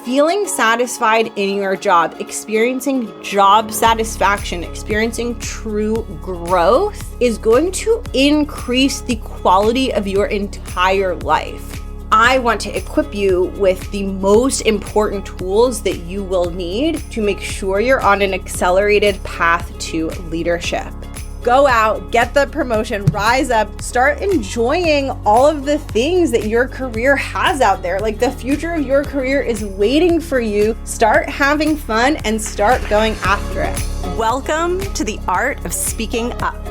feeling satisfied in your job, experiencing job satisfaction, experiencing true growth is going to increase the quality of your entire life. I want to equip you with the most important tools that you will need to make sure you're on an accelerated path to leadership. Go out, get the promotion, rise up, start enjoying all of the things that your career has out there. Like, the future of your career is waiting for you. Start having fun and start going after it. Welcome to The Art of Speaking Up,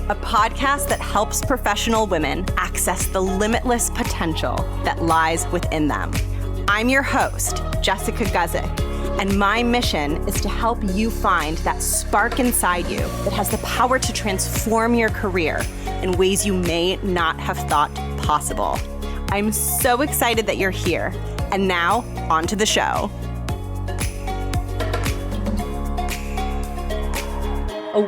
a podcast that helps professional women access the limitless potential that lies within them. I'm your host, Jessica Guzik. And my mission is to help you find that spark inside you that has the power to transform your career in ways you may not have thought possible. I'm so excited that you're here. And now, on to the show.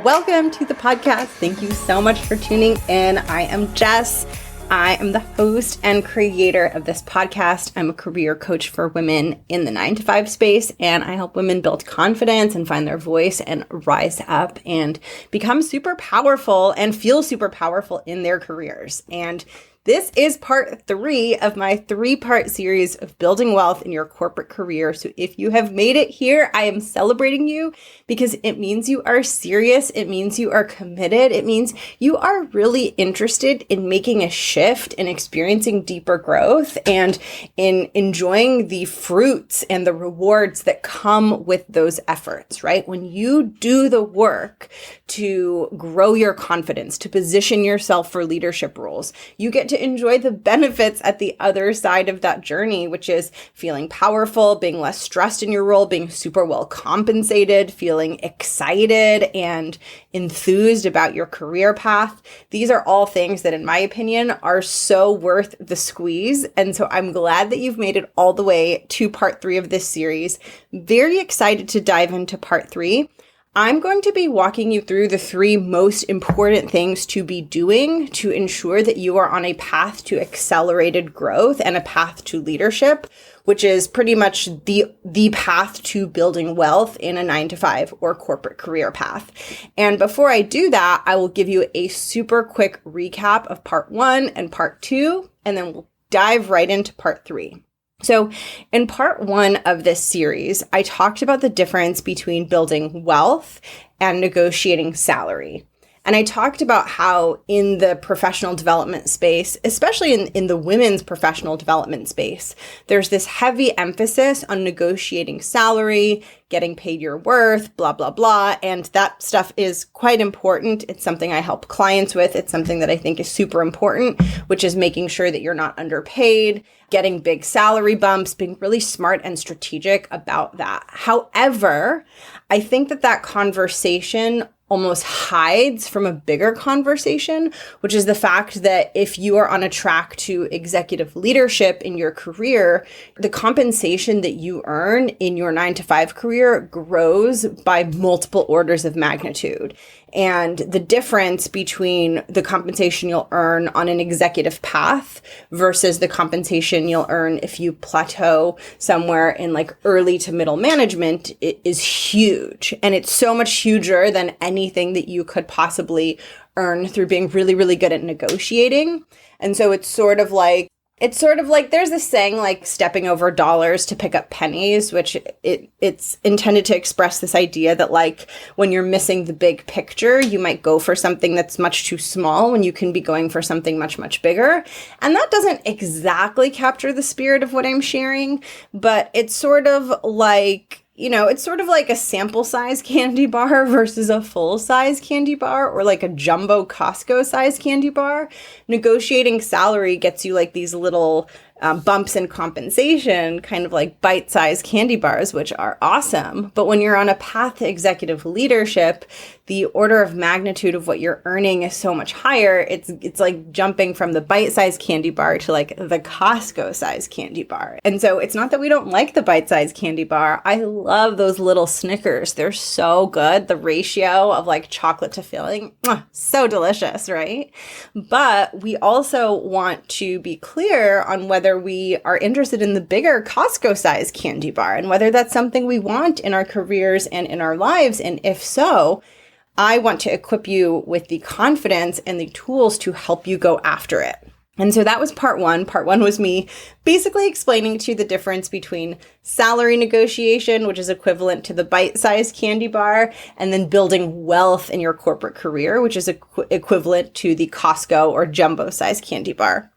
Welcome to the podcast. Thank you so much for tuning in. I am Jess. I am the host and creator of this podcast. I'm a career coach for women in the 9-to-5 space, and I help women build confidence and find their voice and rise up and become super powerful and feel super powerful in their careers. And this is part 3 of my 3-part series of building wealth in your corporate career. So if you have made it here, I am celebrating you because it means you are serious. It means you are committed. It means you are really interested in making a shift and experiencing deeper growth and in enjoying the fruits and the rewards that come with those efforts, right? When you do the work to grow your confidence, to position yourself for leadership roles, you get to enjoy the benefits at the other side of that journey, which is feeling powerful, being less stressed in your role, being super well compensated, feeling excited and enthused about your career path. These are all things that, in my opinion, are so worth the squeeze. And so I'm glad that you've made it all the way to part 3 of this series. Very excited to dive into part 3. I'm going to be walking you through the 3 most important things to be doing to ensure that you are on a path to accelerated growth and a path to leadership, which is pretty much the path to building wealth in a 9-to-5 or corporate career path. And before I do that, I will give you a super quick recap of part 1 and part 2, and then we'll dive right into part 3. So in part 1 of this series, I talked about the difference between building wealth and negotiating salary. And I talked about how in the professional development space, especially in the women's professional development space, there's this heavy emphasis on negotiating salary, getting paid your worth, blah, blah, blah. And that stuff is quite important. It's something I help clients with. It's something that I think is super important, which is making sure that you're not underpaid, getting big salary bumps, being really smart and strategic about that. However, I think that conversation almost hides from a bigger conversation, which is the fact that if you are on a track to executive leadership in your career, the compensation that you earn in your 9-to-5 career grows by multiple orders of magnitude. And the difference between the compensation you'll earn on an executive path versus the compensation you'll earn if you plateau somewhere in like early to middle management is huge. And it's so much huger than anything that you could possibly earn through being really, really good at negotiating. And so it's sort of like there's this saying like stepping over dollars to pick up pennies, which it's intended to express this idea that like when you're missing the big picture, you might go for something that's much too small when you can be going for something much, much bigger. And that doesn't exactly capture the spirit of what I'm sharing, but it's sort of like, it's sort of like a sample size candy bar versus a full size candy bar, or like a jumbo Costco size candy bar. Negotiating salary gets you like these little bumps in compensation, kind of like bite-sized candy bars, which are awesome. But when you're on a path to executive leadership, the order of magnitude of what you're earning is so much higher. It's like jumping from the bite-sized candy bar to like the Costco-sized candy bar. And so it's not that we don't like the bite-sized candy bar. I love those little Snickers. They're so good. The ratio of like chocolate to filling, so delicious, right? But we also want to be clear on whether we are interested in the bigger Costco-sized candy bar and whether that's something we want in our careers and in our lives. And if so, I want to equip you with the confidence and the tools to help you go after it. And so that was part one. Part one was me basically explaining to you the difference between salary negotiation, which is equivalent to the bite-sized candy bar, and then building wealth in your corporate career, which is equivalent to the Costco or jumbo-sized candy bar.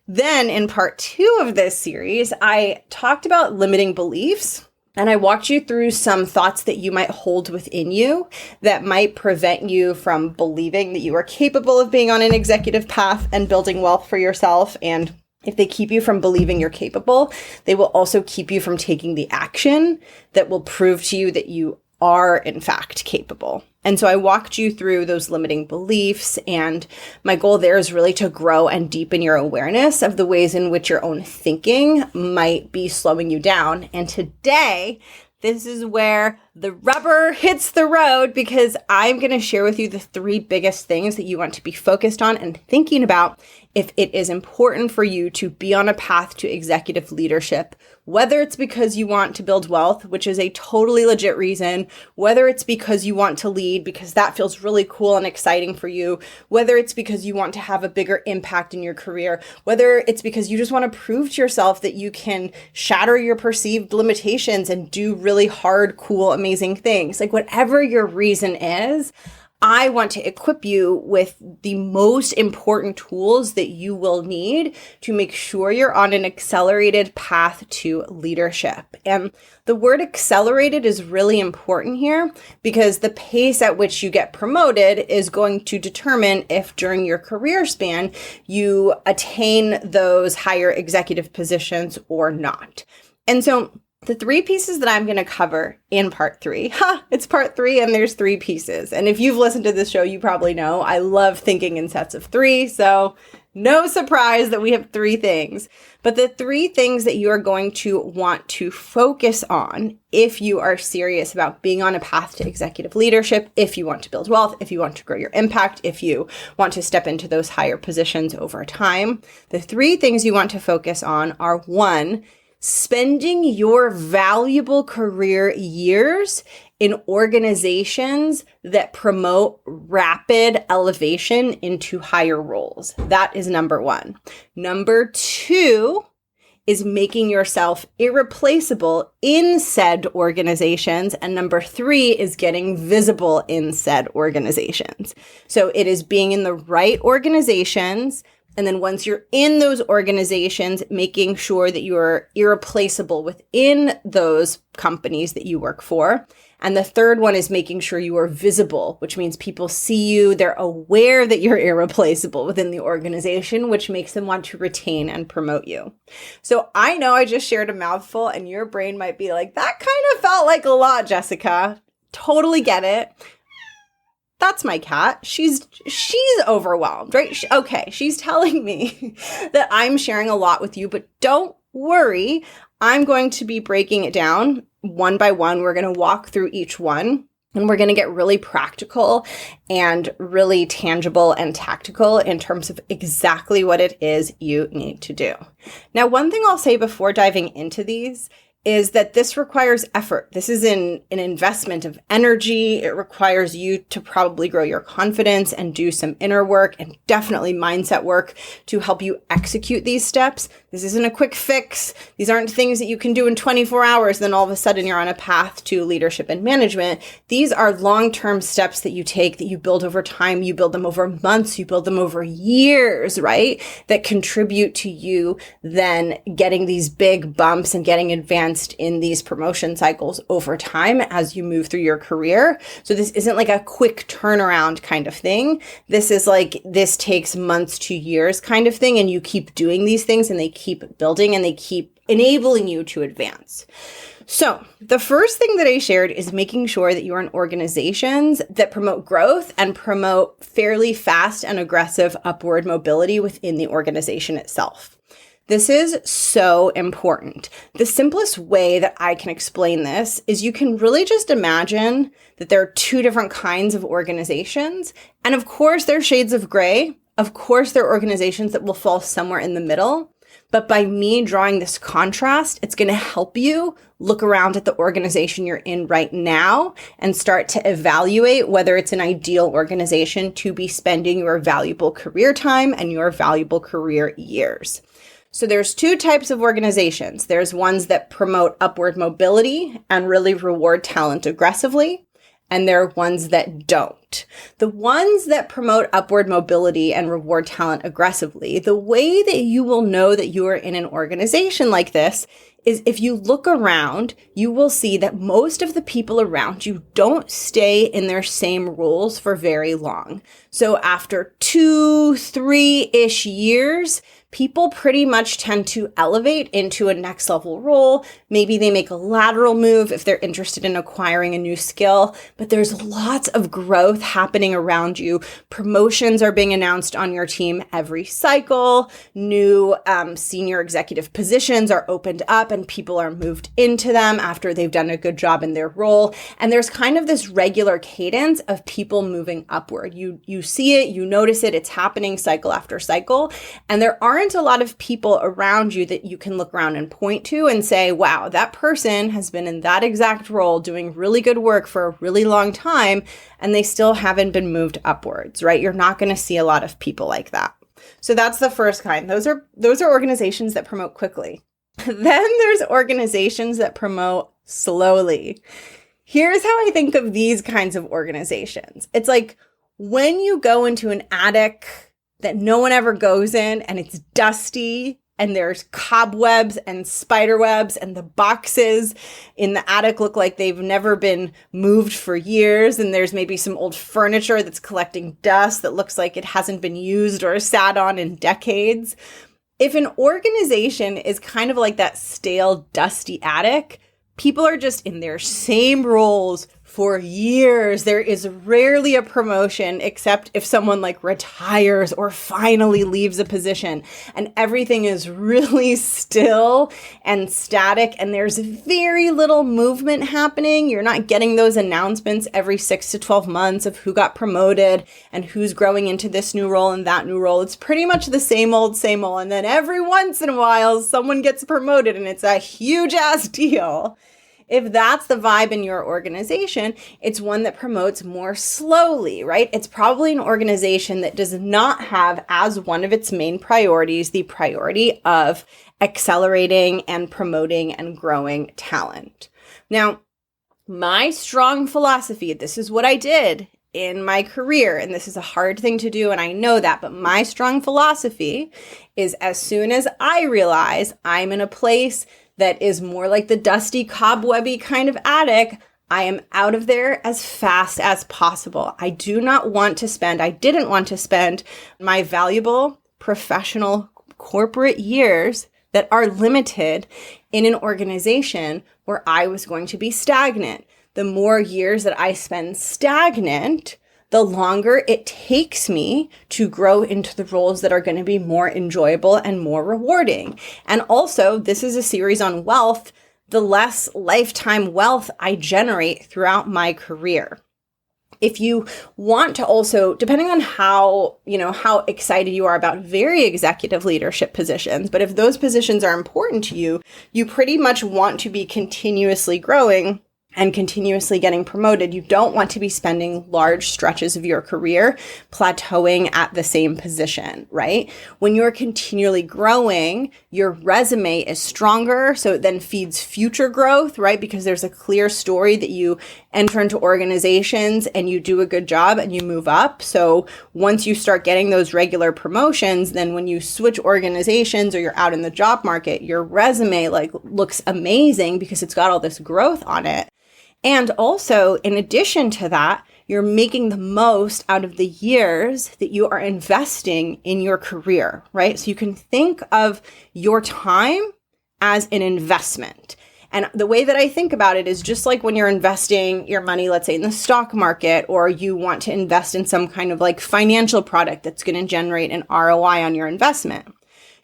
Then in part two of this series, I talked about limiting beliefs. And I walked you through some thoughts that you might hold within you that might prevent you from believing that you are capable of being on an executive path and building wealth for yourself. And if they keep you from believing you're capable, they will also keep you from taking the action that will prove to you that you are in fact capable. And so I walked you through those limiting beliefs, and my goal there is really to grow and deepen your awareness of the ways in which your own thinking might be slowing you down. And today, this is where the rubber hits the road, because I'm going to share with you the three biggest things that you want to be focused on and thinking about if it is important for you to be on a path to executive leadership, whether it's because you want to build wealth, which is a totally legit reason, whether it's because you want to lead because that feels really cool and exciting for you, whether it's because you want to have a bigger impact in your career, whether it's because you just want to prove to yourself that you can shatter your perceived limitations and do really hard, cool, amazing things. Like whatever your reason is, I want to equip you with the most important tools that you will need to make sure you're on an accelerated path to leadership. And the word accelerated is really important here because the pace at which you get promoted is going to determine if during your career span you attain those higher executive positions or not. And so the three pieces that I'm going to cover in part three, it's part three and there's three pieces. And if you've listened to this show, you probably know I love thinking in sets of three. So no surprise that we have three things. But the three things that you are going to want to focus on if you are serious about being on a path to executive leadership, if you want to build wealth, if you want to grow your impact, if you want to step into those higher positions over time, the three things you want to focus on are: one, spending your valuable career years in organizations that promote rapid elevation into higher roles. That is number one. Number two is making yourself irreplaceable in said organizations. And number three is getting visible in said organizations. So it is being in the right organizations. And then once you're in those organizations, making sure that you're irreplaceable within those companies that you work for. And the third one is making sure you are visible, which means people see you, they're aware that you're irreplaceable within the organization, which makes them want to retain and promote you. So I know I just shared a mouthful and your brain might be like, that kind of felt like a lot, Jessica. Totally get it. That's my cat. She's overwhelmed, right? She's telling me that I'm sharing a lot with you, but don't worry. I'm going to be breaking it down one by one. We're going to walk through each one and we're going to get really practical and really tangible and tactical in terms of exactly what it is you need to do. Now, one thing I'll say before diving into these is that this requires effort. This is an investment of energy. It requires you to probably grow your confidence and do some inner work and definitely mindset work to help you execute these steps. This isn't a quick fix. These aren't things that you can do in 24 hours, then all of a sudden you're on a path to leadership and management. These are long-term steps that you take, that you build over time. You build them over months. You build them over years, right? That contribute to you then getting these big bumps and getting advanced in these promotion cycles over time as you move through your career. So this isn't like a quick turnaround kind of thing. This is like, this takes months to years kind of thing. And you keep doing these things and they keep building and they keep enabling you to advance. So the first thing that I shared is making sure that you're in organizations that promote growth and promote fairly fast and aggressive upward mobility within the organization itself. This is so important. The simplest way that I can explain this is you can really just imagine that there are two different kinds of organizations. And of course, there are shades of gray. Of course, there are organizations that will fall somewhere in the middle. But by me drawing this contrast, it's going to help you look around at the organization you're in right now and start to evaluate whether it's an ideal organization to be spending your valuable career time and your valuable career years. So there's two types of organizations. There's ones that promote upward mobility and really reward talent aggressively. And there are ones that don't. The ones that promote upward mobility and reward talent aggressively, the way that you will know that you are in an organization like this is if you look around, you will see that most of the people around you don't stay in their same roles for very long. So after 2-3-ish years, people pretty much tend to elevate into a next level role. Maybe they make a lateral move if they're interested in acquiring a new skill, but there's lots of growth happening around you. Promotions are being announced on your team every cycle. New senior executive positions are opened up and people are moved into them after they've done a good job in their role. And there's kind of this regular cadence of people moving upward. You see it, you notice it, it's happening cycle after cycle. And there aren't a lot of people around you that you can look around and point to and say, wow, that person has been in that exact role doing really good work for a really long time, and they still haven't been moved upwards, right? You're not going to see a lot of people like that. So that's the first kind. Those are organizations that promote quickly. Then there's organizations that promote slowly. Here's how I think of these kinds of organizations. It's like when you go into an attic that no one ever goes in and it's dusty and there's cobwebs and spider webs and the boxes in the attic look like they've never been moved for years, and there's maybe some old furniture that's collecting dust that looks like it hasn't been used or sat on in decades. If an organization is kind of like that stale, dusty attic, people are just in their same roles for years. There is rarely a promotion except if someone like retires or finally leaves a position, and everything is really still and static and there's very little movement happening. You're not getting those announcements every 6 to 12 months of who got promoted and who's growing into this new role and that new role. It's pretty much the same old. And then every once in a while, someone gets promoted and it's a huge ass deal. If that's the vibe in your organization, it's one that promotes more slowly, right? It's probably an organization that does not have as one of its main priorities the priority of accelerating and promoting and growing talent. Now, my strong philosophy, this is what I did in my career, and this is a hard thing to do, and I know that, but my strong philosophy is as soon as I realize I'm in a place that is more like the dusty, cobwebby kind of attic, I am out of there as fast as possible. I didn't want to spend my valuable professional corporate years that are limited in an organization where I was going to be stagnant. The more years that I spend stagnant, the longer it takes me to grow into the roles that are going to be more enjoyable and more rewarding. And also, this is a series on wealth, the less lifetime wealth I generate throughout my career. If you want to also, depending on how excited you are about very executive leadership positions, but if those positions are important to you, you pretty much want to be continuously growing and continuously getting promoted. You don't want to be spending large stretches of your career plateauing at the same position, right? When you're continually growing, your resume is stronger, so it then feeds future growth, right? Because there's a clear story that you enter into organizations and you do a good job and you move up. So once you start getting those regular promotions, then when you switch organizations or you're out in the job market, your resume looks amazing because it's got all this growth on it. And also, in addition to that, you're making the most out of the years that you are investing in your career, right? So you can think of your time as an investment. And the way that I think about it is just like when you're investing your money, let's say in the stock market, or you want to invest in some kind of like financial product that's going to generate an ROI on your investment.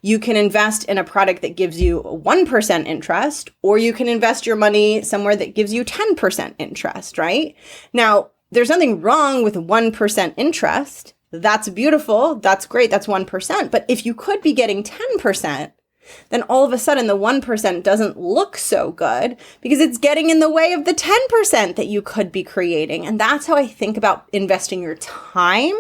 You can invest in a product that gives you 1% interest, or you can invest your money somewhere that gives you 10% interest, right? Now, there's nothing wrong with 1% interest. That's beautiful. That's great. That's 1%. But if you could be getting 10%, then all of a sudden the 1% doesn't look so good because it's getting in the way of the 10% that you could be creating. And that's how I think about investing your time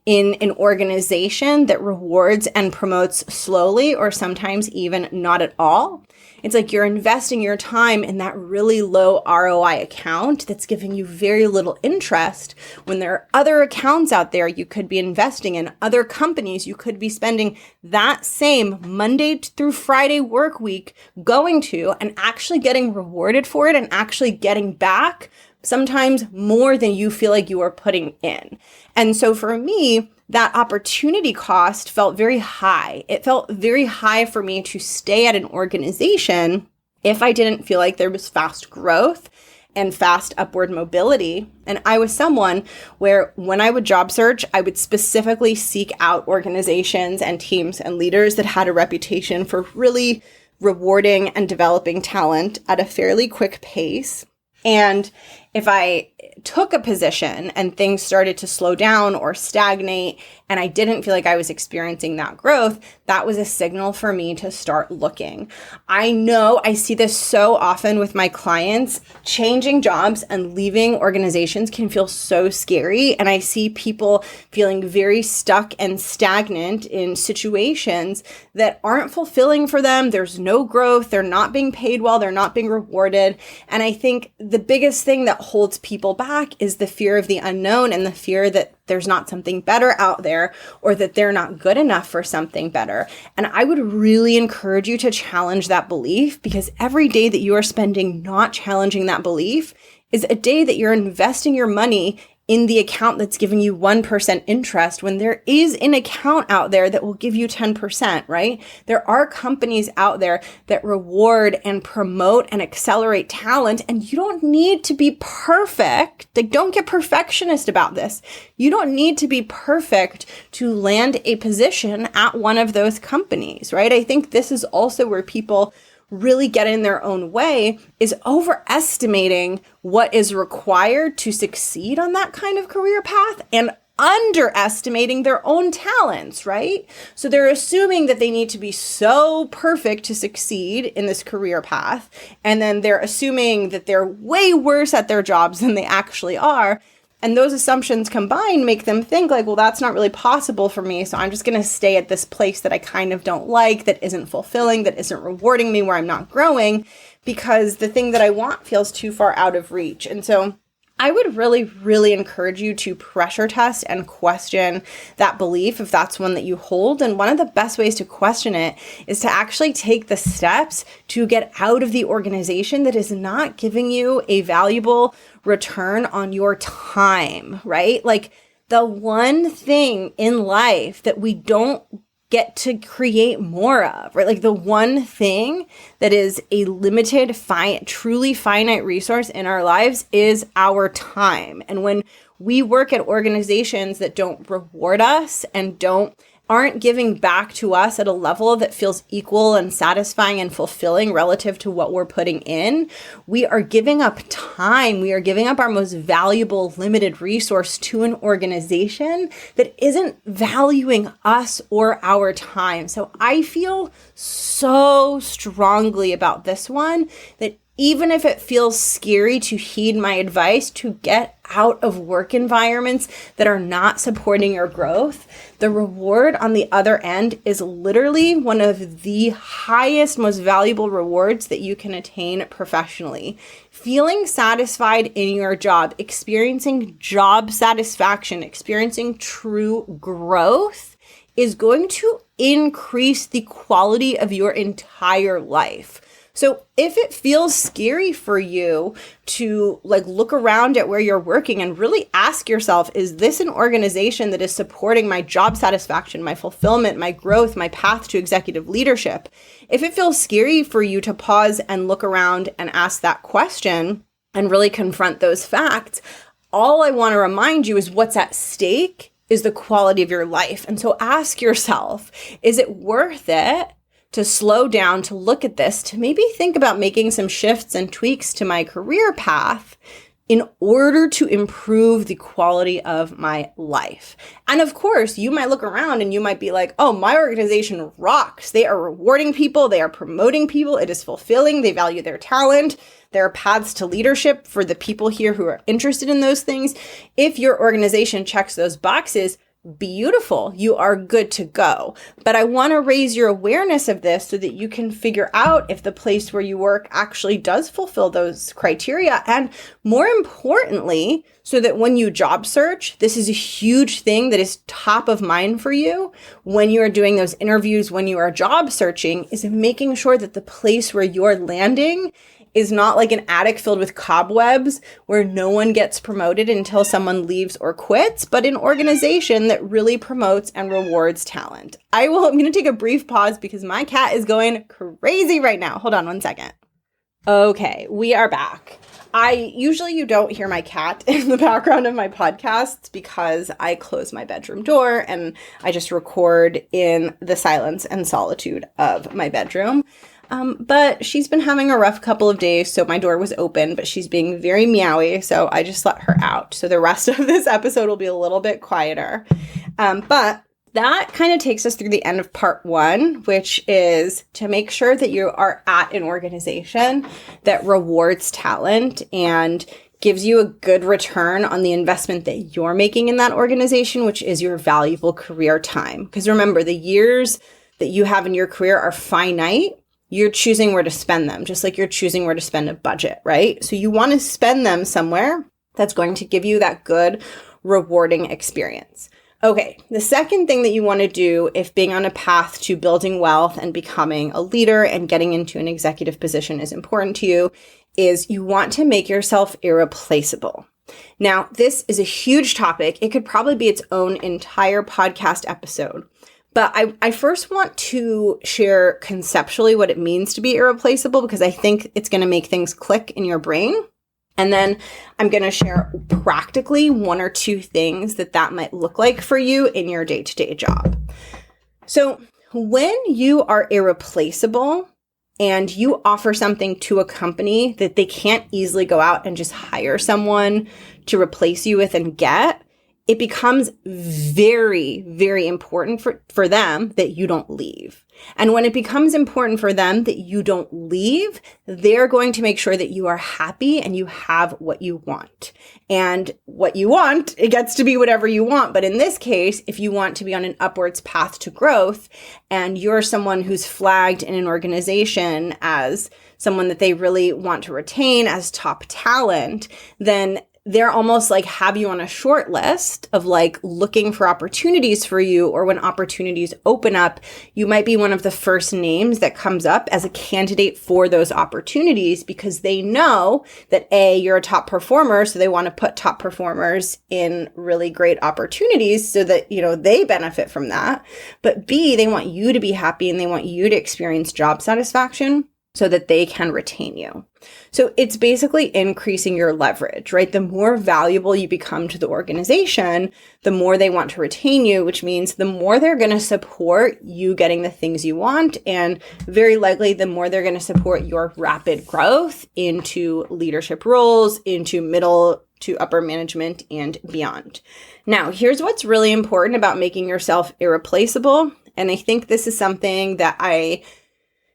in an organization that rewards and promotes slowly, or sometimes even not at all. It's like you're investing your time in that really low ROI account that's giving you very little interest, when there are other accounts out there you could be investing in, other companies you could be spending that same Monday through Friday work week going to and actually getting rewarded for it and actually getting back sometimes more than you feel like you are putting in. And so for me, that opportunity cost felt very high. It felt very high for me to stay at an organization if I didn't feel like there was fast growth and fast upward mobility. And I was someone where when I would job search, I would specifically seek out organizations and teams and leaders that had a reputation for really rewarding and developing talent at a fairly quick pace. And if I took a position and things started to slow down or stagnate and I didn't feel like I was experiencing that growth, that was a signal for me to start looking. I know I see this so often with my clients. Changing jobs and leaving organizations can feel so scary. And I see people feeling very stuck and stagnant in situations that aren't fulfilling for them. There's no growth. They're not being paid well. They're not being rewarded. And I think the biggest thing that holds people back is the fear of the unknown and the fear that there's not something better out there, or that they're not good enough for something better. And I would really encourage you to challenge that belief, because every day that you are spending not challenging that belief is a day that you're investing your money in the account that's giving you 1% interest, when there is an account out there that will give you 10%, right? There are companies out there that reward and promote and accelerate talent, and you don't need to be perfect. Like, don't get perfectionist about this. You don't need to be perfect to land a position at one of those companies, right? I think this is also where people really get in their own way, is overestimating what is required to succeed on that kind of career path and underestimating their own talents, right? So they're assuming that they need to be so perfect to succeed in this career path. And then they're assuming that they're way worse at their jobs than they actually are. And those assumptions combined make them think like, well, that's not really possible for me. So I'm just going to stay at this place that I kind of don't like, that isn't fulfilling, that isn't rewarding me, where I'm not growing, because the thing that I want feels too far out of reach. And so I would really, really encourage you to pressure test and question that belief if that's one that you hold. And one of the best ways to question it is to actually take the steps to get out of the organization that is not giving you a valuable return on your time, right? Like, the one thing in life that we don't get to create more of, right? Like, the one thing that is a limited, truly finite resource in our lives is our time. And when we work at organizations that don't reward us and aren't giving back to us at a level that feels equal and satisfying and fulfilling relative to what we're putting in, we are giving up time. We are giving up our most valuable limited resource to an organization that isn't valuing us or our time. So I feel so strongly about this one that even if it feels scary to heed my advice to get out of work environments that are not supporting your growth, the reward on the other end is literally one of the highest, most valuable rewards that you can attain professionally. Feeling satisfied in your job, experiencing job satisfaction, experiencing true growth is going to increase the quality of your entire life. So if it feels scary for you to look around at where you're working and really ask yourself, is this an organization that is supporting my job satisfaction, my fulfillment, my growth, my path to executive leadership? If it feels scary for you to pause and look around and ask that question and really confront those facts, all I want to remind you is what's at stake is the quality of your life. And so ask yourself, is it worth it to slow down, to look at this, to maybe think about making some shifts and tweaks to my career path in order to improve the quality of my life? And of course, you might look around and you might be like, oh, my organization rocks. They are rewarding people. They are promoting people. It is fulfilling. They value their talent. There are paths to leadership for the people here who are interested in those things. If your organization checks those boxes, beautiful, you are good to go. But I want to raise your awareness of this so that you can figure out if the place where you work actually does fulfill those criteria. And more importantly, so that when you job search, this is a huge thing that is top of mind for you when you are doing those interviews, when you are job searching, is making sure that the place where you're landing is not like an attic filled with cobwebs where no one gets promoted until someone leaves or quits, but an organization that really promotes and rewards talent. I'm going to take a brief pause because my cat is going crazy right now. Hold on one second. Okay, we are back. You don't hear my cat in the background of my podcasts because I close my bedroom door and I just record in the silence and solitude of my bedroom. But she's been having a rough couple of days, so my door was open, but she's being very meowy, so I just let her out. So the rest of this episode will be a little bit quieter. But that kind of takes us through the end of part one, which is to make sure that you are at an organization that rewards talent and gives you a good return on the investment that you're making in that organization, which is your valuable career time. Because remember, the years that you have in your career are finite. You're choosing where to spend them, just like you're choosing where to spend a budget, right? So you want to spend them somewhere that's going to give you that good, rewarding experience. Okay, the second thing that you want to do if being on a path to building wealth and becoming a leader and getting into an executive position is important to you is you want to make yourself irreplaceable. Now, this is a huge topic. It could probably be its own entire podcast episode. But I first want to share conceptually what it means to be irreplaceable because I think it's going to make things click in your brain. And then I'm going to share practically one or two things that might look like for you in your day-to-day job. So when you are irreplaceable and you offer something to a company that they can't easily go out and just hire someone to replace you with and get, it becomes very, very important for them that you don't leave. And when it becomes important for them that you don't leave, they're going to make sure that you are happy and you have what you want. And what you want, it gets to be whatever you want. But in this case, if you want to be on an upwards path to growth and you're someone who's flagged in an organization as someone that they really want to retain as top talent, then they're almost like have you on a short list of like looking for opportunities for you, or when opportunities open up, you might be one of the first names that comes up as a candidate for those opportunities because they know that A, you're a top performer, so they want to put top performers in really great opportunities so that, they benefit from that. But B, they want you to be happy and they want you to experience job satisfaction so that they can retain you. So it's basically increasing your leverage, right? The more valuable you become to the organization, the more they want to retain you, which means the more they're going to support you getting the things you want. And very likely, the more they're going to support your rapid growth into leadership roles, into middle to upper management and beyond. Now, here's what's really important about making yourself irreplaceable. And I think this is something that I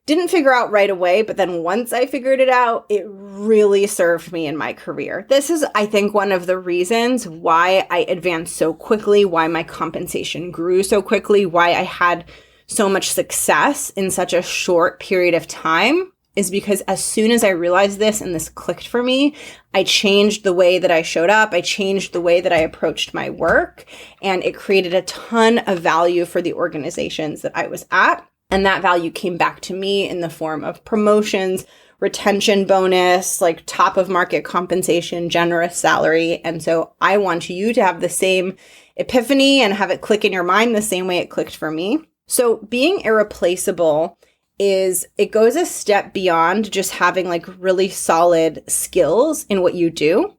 didn't figure out right away, but then once I figured it out, it really served me in my career. This is, I think, one of the reasons why I advanced so quickly, why my compensation grew so quickly, why I had so much success in such a short period of time, is because as soon as I realized this and this clicked for me, I changed the way that I showed up. I changed the way that I approached my work, and it created a ton of value for the organizations that I was at. And that value came back to me in the form of promotions, retention bonus, like top of market compensation, generous salary. And so I want you to have the same epiphany and have it click in your mind the same way it clicked for me. So being irreplaceable it goes a step beyond just having like really solid skills in what you do.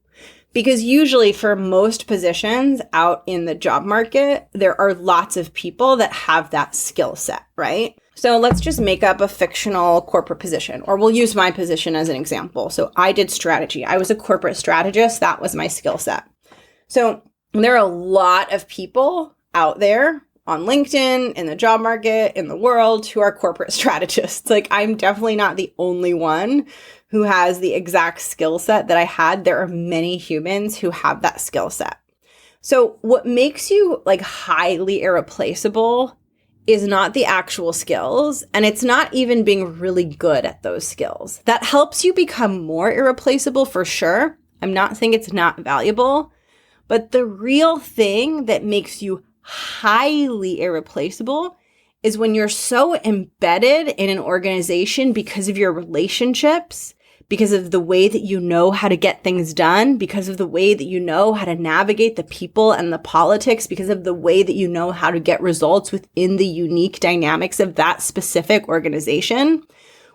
Because usually for most positions out in the job market, there are lots of people that have that skill set, right? So let's just make up a fictional corporate position, or we'll use my position as an example. So I did strategy. I was a corporate strategist. That was my skill set. So there are a lot of people out there on LinkedIn, in the job market, in the world who are corporate strategists. Like I'm definitely not the only one who has the exact skill set that I had. There are many humans who have that skill set. So what makes you like highly irreplaceable is not the actual skills, and it's not even being really good at those skills. That helps you become more irreplaceable for sure. I'm not saying it's not valuable, but the real thing that makes you highly irreplaceable is when you're so embedded in an organization because of your relationships, because of the way that you know how to get things done, because of the way that you know how to navigate the people and the politics, because of the way that you know how to get results within the unique dynamics of that specific organization.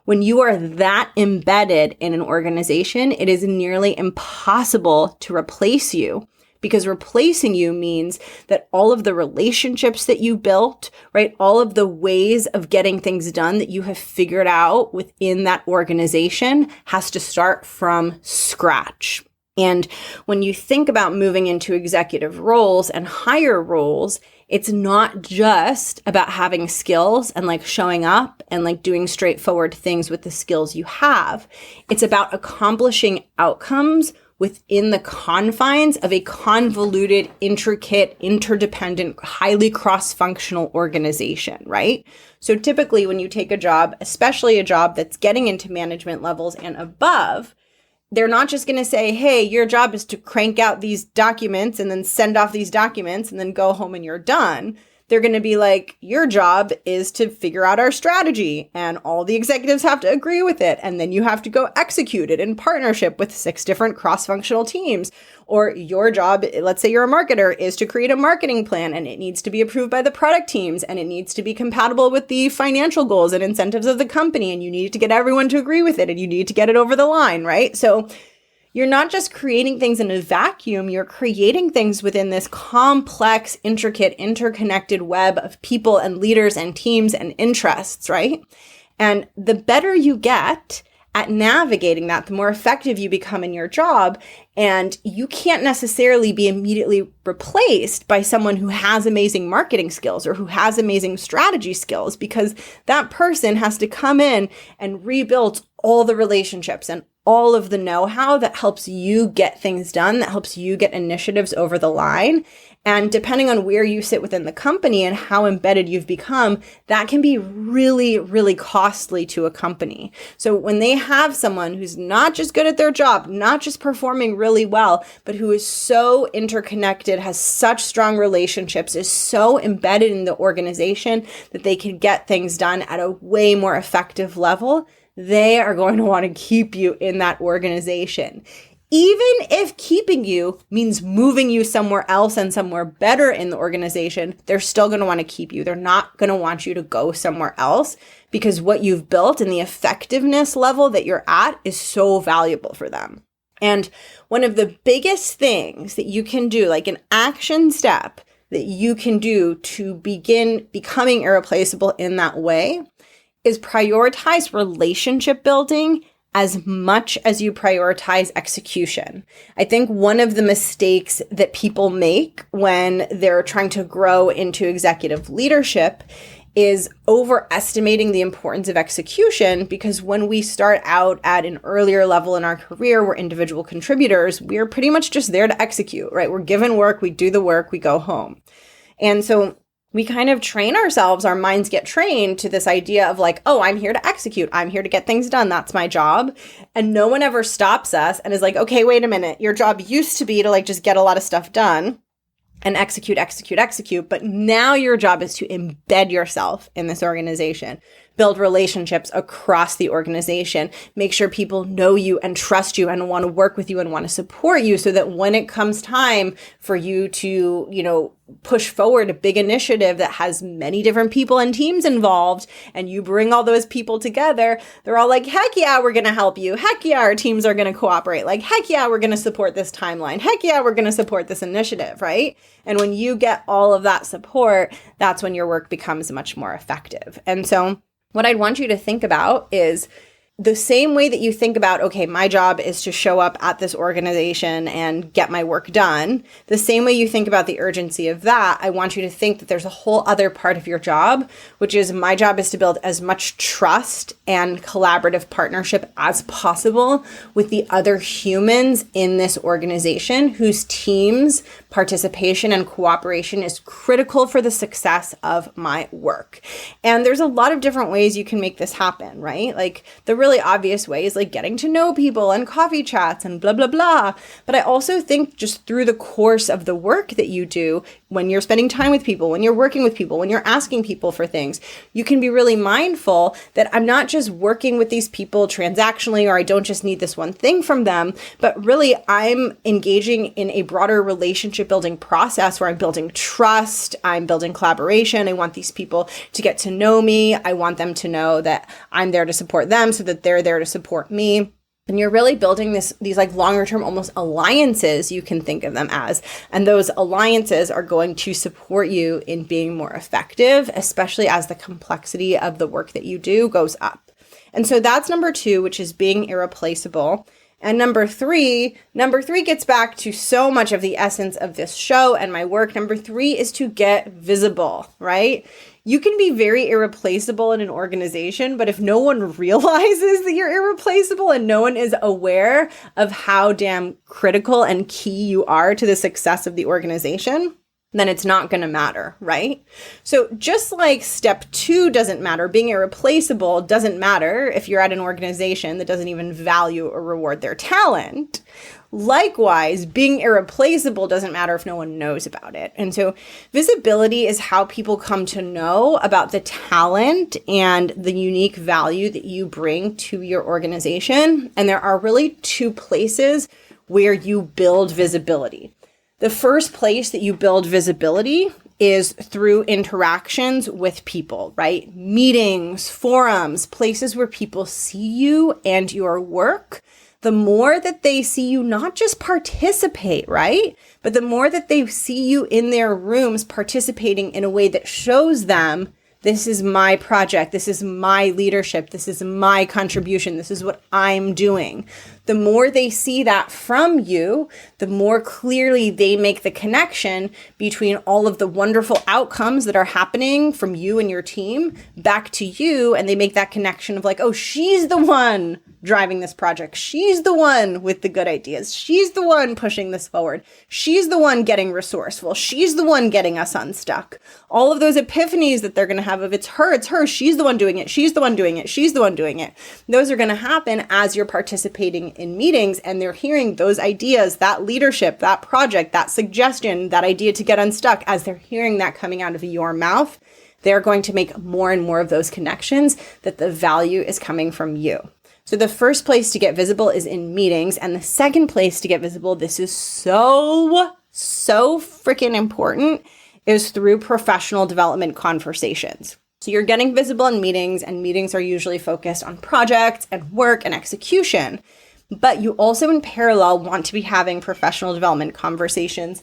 When you are that embedded in an organization, it is nearly impossible to replace you. Because replacing you means that all of the relationships that you built, right, all of the ways of getting things done that you have figured out within that organization has to start from scratch. And when you think about moving into executive roles and higher roles, it's not just about having skills and like showing up and like doing straightforward things with the skills you have. It's about accomplishing outcomes within the confines of a convoluted, intricate, interdependent, highly cross-functional organization, right? So typically when you take a job, especially a job that's getting into management levels and above, they're not just going to say, hey, your job is to crank out these documents and then send off these documents and then go home and you're done. They're going to be like, your job is to figure out our strategy and all the executives have to agree with it. And then you have to go execute it in partnership with 6 different cross-functional teams. Or your job, let's say you're a marketer, is to create a marketing plan and it needs to be approved by the product teams and it needs to be compatible with the financial goals and incentives of the company. And you need to get everyone to agree with it and you need to get it over the line, right? So you're not just creating things in a vacuum, you're creating things within this complex, intricate, interconnected web of people and leaders and teams and interests, right? And the better you get at navigating that, the more effective you become in your job. And you can't necessarily be immediately replaced by someone who has amazing marketing skills or who has amazing strategy skills, because that person has to come in and rebuild all the relationships and all of the know-how that helps you get things done, that helps you get initiatives over the line. And depending on where you sit within the company and how embedded you've become, that can be really, really costly to a company. So when they have someone who's not just good at their job, not just performing really well, but who is so interconnected, has such strong relationships, is so embedded in the organization that they can get things done at a way more effective level, they are going to want to keep you in that organization. Even if keeping you means moving you somewhere else and somewhere better in the organization, they're still going to want to keep you. They're not going to want you to go somewhere else because what you've built and the effectiveness level that you're at is so valuable for them. And one of the biggest things that you can do, like an action step that you can do to begin becoming irreplaceable in that way, is prioritize relationship building as much as you prioritize execution. I think one of the mistakes that people make when they're trying to grow into executive leadership is overestimating the importance of execution, because when we start out at an earlier level in our career, we're individual contributors, we're pretty much just there to execute, right? We're given work, we do the work, we go home. And so we kind of train ourselves, our minds get trained to this idea of like, oh, I'm here to execute. I'm here to get things done. That's my job. And no one ever stops us and is like, okay, wait a minute. Your job used to be to like just get a lot of stuff done. and execute, execute, execute. But now your job is to embed yourself in this organization, build relationships across the organization, make sure people know you and trust you and want to work with you and want to support you, so that when it comes time for you to, push forward a big initiative that has many different people and teams involved, and you bring all those people together, they're all like, heck yeah, we're going to help you. Heck yeah, our teams are going to cooperate. Like, heck yeah, we're going to support this timeline. Heck yeah, we're going to support this initiative, right? And when you get all of that support, that's when your work becomes much more effective. And so what I'd want you to think about is the same way that you think about, okay, my job is to show up at this organization and get my work done. The same way you think about the urgency of that, I want you to think that there's a whole other part of your job, which is my job is to build as much trust and collaborative partnership as possible with the other humans in this organization whose teams, participation, and cooperation is critical for the success of my work. And there's a lot of different ways you can make this happen, right? Like the really obvious ways, like getting to know people and coffee chats and blah, blah, blah. But I also think just through the course of the work that you do, when you're spending time with people, when you're working with people, when you're asking people for things, you can be really mindful that I'm not just working with these people transactionally, or I don't just need this one thing from them, but really I'm engaging in a broader relationship building process where I'm building trust, I'm building collaboration. I want these people to get to know me. I want them to know that I'm there to support them so that they're there to support me. And you're really building these like longer term, almost alliances, you can think of them as. And those alliances are going to support you in being more effective, especially as the complexity of the work that you do goes up. And so that's number 2, which is being irreplaceable. And number three gets back to so much of the essence of this show and my work. Number 3 is to get visible, right? You can be very irreplaceable in an organization, but if no one realizes that you're irreplaceable and no one is aware of how damn critical and key you are to the success of the organization, then it's not going to matter, right? So just like step 2 doesn't matter, being irreplaceable doesn't matter if you're at an organization that doesn't even value or reward their talent. Likewise, being irreplaceable doesn't matter if no one knows about it. And so visibility is how people come to know about the talent and the unique value that you bring to your organization. And there are really 2 places where you build visibility. The first place that you build visibility is through interactions with people, right? Meetings, forums, places where people see you and your work. The more that they see you not just participate, right? But the more that they see you in their rooms participating in a way that shows them, this is my project, this is my leadership, this is my contribution, this is what I'm doing. The more they see that from you, the more clearly they make the connection between all of the wonderful outcomes that are happening from you and your team back to you. And they make that connection of like, oh, she's the one driving this project. She's the one with the good ideas. She's the one pushing this forward. She's the one getting resourceful. She's the one getting us unstuck. All of those epiphanies that they're going to have of it's her, she's the one doing it. She's the one doing it. She's the one doing it. Those are going to happen as you're participating in meetings and they're hearing those ideas, that leadership, that project, that suggestion, that idea to get unstuck. As they're hearing that coming out of your mouth, they're going to make more and more of those connections that the value is coming from you. So the first place to get visible is in meetings. And the second place to get visible, this is so freaking important, is through professional development conversations. So you're getting visible in meetings, and meetings are usually focused on projects and work and execution. But you also in parallel want to be having professional development conversations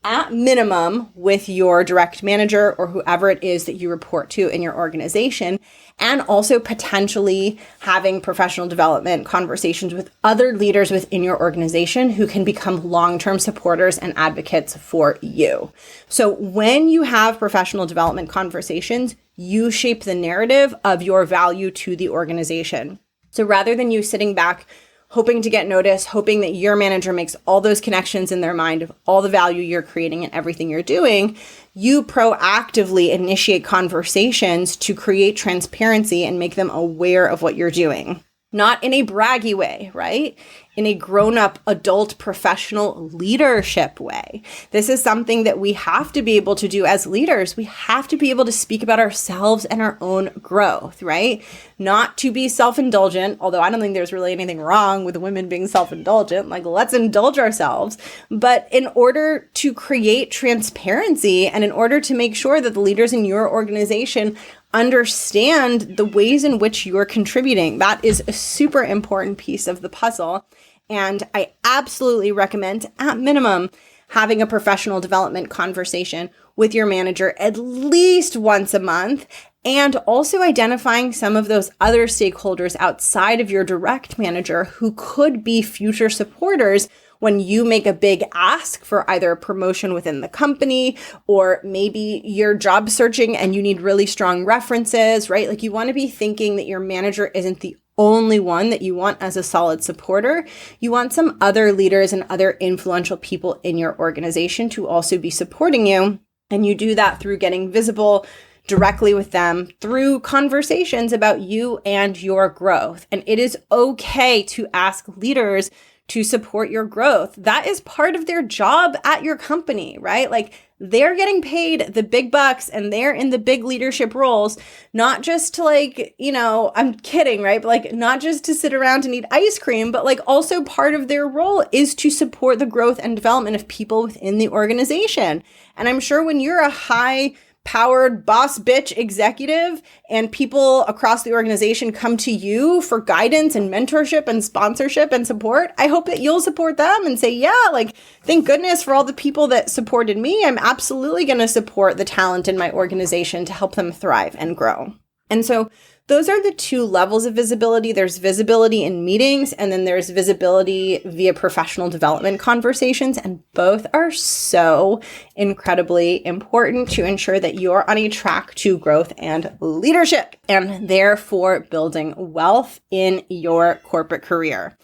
at minimum with your direct manager or whoever it is that you report to in your organization, and also potentially having professional development conversations with other leaders within your organization who can become long-term supporters and advocates for you. So when you have professional development conversations, you shape the narrative of your value to the organization. So rather than you sitting back hoping to get noticed, hoping that your manager makes all those connections in their mind of all the value you're creating and everything you're doing, you proactively initiate conversations to create transparency and make them aware of what you're doing. Not in a braggy way, right? in a grown-up, adult, professional leadership way. This is something that we have to be able to do as leaders. We have to be able to speak about ourselves and our own growth, right? Not to be self-indulgent, although I don't think there's really anything wrong with women being self-indulgent. Like, let's indulge ourselves. But in order to create transparency and in order to make sure that the leaders in your organization understand the ways in which you're contributing, that is a super important piece of the puzzle. And I absolutely recommend, at minimum, having a professional development conversation with your manager at least once a month, and also identifying some of those other stakeholders outside of your direct manager who could be future supporters when you make a big ask for either a promotion within the company, or maybe you're job searching and you need really strong references, right? Like, you want to be thinking that your manager isn't the only one that you want as a solid supporter. You want some other leaders and other influential people in your organization to also be supporting you. And you do that through getting visible directly with them through conversations about you and your growth. And it is okay to ask leaders to support your growth. That is part of their job at your company, right? Like, they're getting paid the big bucks and they're in the big leadership roles, not just to I'm kidding, right? But like, not just to sit around and eat ice cream, but like, also part of their role is to support the growth and development of people within the organization. And I'm sure when you're a high-powered boss bitch executive and people across the organization come to you for guidance and mentorship and sponsorship and support, I hope that you'll support them and say, yeah, like, thank goodness for all the people that supported me. I'm absolutely going to support the talent in my organization to help them thrive and grow. And so those are the two levels of visibility. There's visibility in meetings, and then there's visibility via professional development conversations. And both are so incredibly important to ensure that you're on a track to growth and leadership, and therefore building wealth in your corporate career.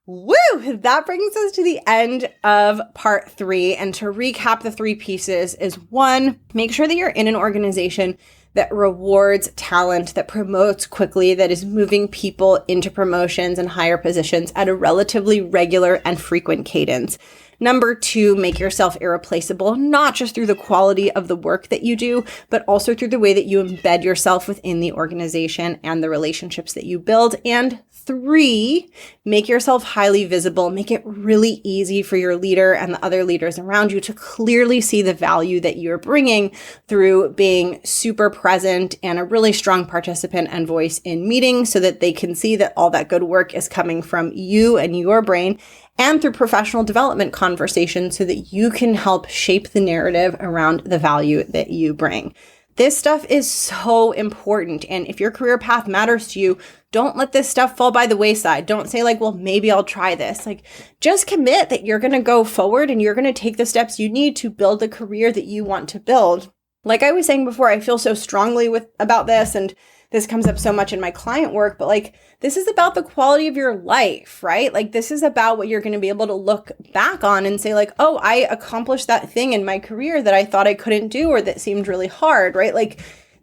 Woo! That brings us to the end of part 3. And to recap the 3 pieces is 1, make sure that you're in an organization that rewards talent, that promotes quickly, that is moving people into promotions and higher positions at a relatively regular and frequent cadence. Number 2, make yourself irreplaceable, not just through the quality of the work that you do, but also through the way that you embed yourself within the organization and the relationships that you build. And 3, make yourself highly visible. Make it really easy for your leader and the other leaders around you to clearly see the value that you're bringing through being super present and a really strong participant and voice in meetings, so that they can see that all that good work is coming from you and your brain, and through professional development conversations so that you can help shape the narrative around the value that you bring. This stuff is so important. And if your career path matters to you, don't let this stuff fall by the wayside. Don't say like, well, maybe I'll try this. Like, just commit that you're going to go forward and you're going to take the steps you need to build the career that you want to build. Like I was saying before, I feel so strongly about this, and this comes up so much in my client work, but like, this is about the quality of your life, right? Like, this is about what you're going to be able to look back on and say like, oh, I accomplished that thing in my career that I thought I couldn't do, or that seemed really hard, right? Like,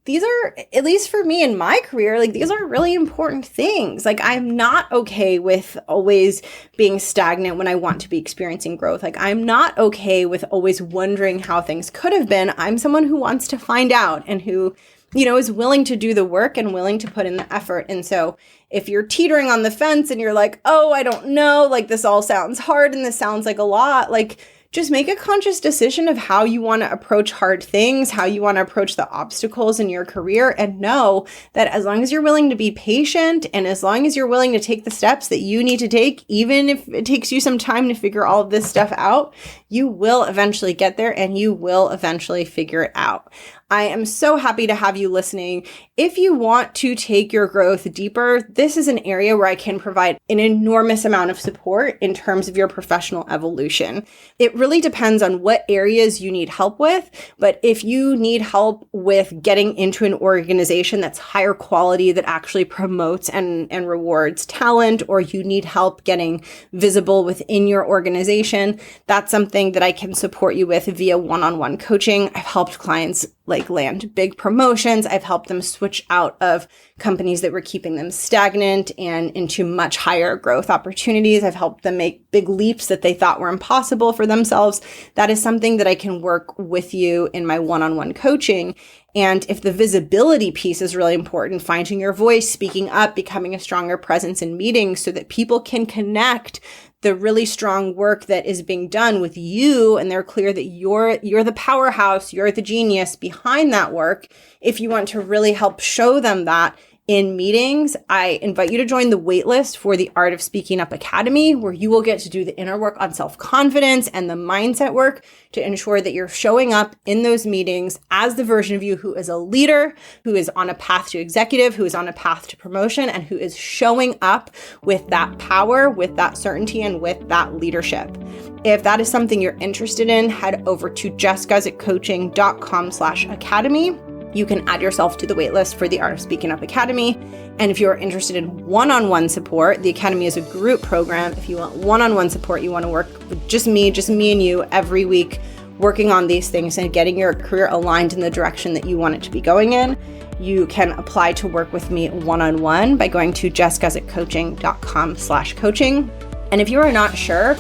these are, at least for me in my career, like, these are really important things. Like, I'm not okay with always being stagnant when I want to be experiencing growth. Like, I'm not okay with always wondering how things could have been. I'm someone who wants to find out and who, is willing to do the work and willing to put in the effort. And so if you're teetering on the fence and you're like, oh, I don't know, like, this all sounds hard and this sounds like a lot, like, just make a conscious decision of how you want to approach hard things, how you want to approach the obstacles in your career, and know that as long as you're willing to be patient and as long as you're willing to take the steps that you need to take, even if it takes you some time to figure all of this stuff out, you will eventually get there and you will eventually figure it out. I am so happy to have you listening. If you want to take your growth deeper, this is an area where I can provide an enormous amount of support in terms of your professional evolution. It really depends on what areas you need help with, but if you need help with getting into an organization that's higher quality, that actually promotes and rewards talent, or you need help getting visible within your organization, that's something that I can support you with via one-on-one coaching. I've helped clients like land big promotions. I've helped them switch coach out of companies that were keeping them stagnant and into much higher growth opportunities. I've helped them make big leaps that they thought were impossible for themselves. That is something that I can work with you in my one-on-one coaching. And if the visibility piece is really important, finding your voice, speaking up, becoming a stronger presence in meetings so that people can connect the really strong work that is being done with you, and they're clear that you're the powerhouse, you're the genius behind that work. If you want to really help show them that in meetings, I invite you to join the waitlist for the Art of Speaking Up Academy, where you will get to do the inner work on self-confidence and the mindset work to ensure that you're showing up in those meetings as the version of you who is a leader, who is on a path to executive, who is on a path to promotion, and who is showing up with that power, with that certainty, and with that leadership. If that is something you're interested in, head over to jessguzikcoaching.com/academy. You can add yourself to the waitlist for the Art of Speaking Up Academy. And if you're interested in one-on-one support, the Academy is a group program. If you want one-on-one support, you want to work with just me and you every week, working on these things and getting your career aligned in the direction that you want it to be going in, you can apply to work with me one-on-one by going to jessguzikcoaching.com/coaching. And if you are not sure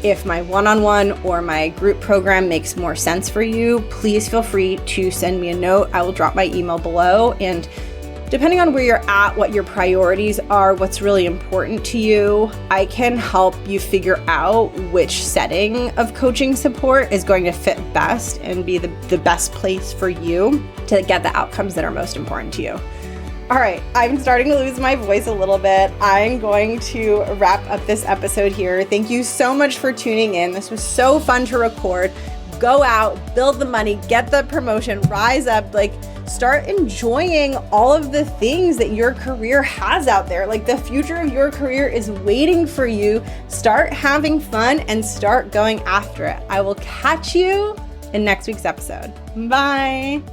if my one-on-one or my group program makes more sense for you, please feel free to send me a note. I will drop my email below. And depending on where you're at, what your priorities are, what's really important to you, I can help you figure out which setting of coaching support is going to fit best and be the best place for you to get the outcomes that are most important to you. All right, I'm starting to lose my voice a little bit. I'm going to wrap up this episode here. Thank you so much for tuning in. This was so fun to record. Go out, build the money, get the promotion, rise up, start enjoying all of the things that your career has out there. The future of your career is waiting for you. Start having fun and start going after it. I will catch you in next week's episode. Bye.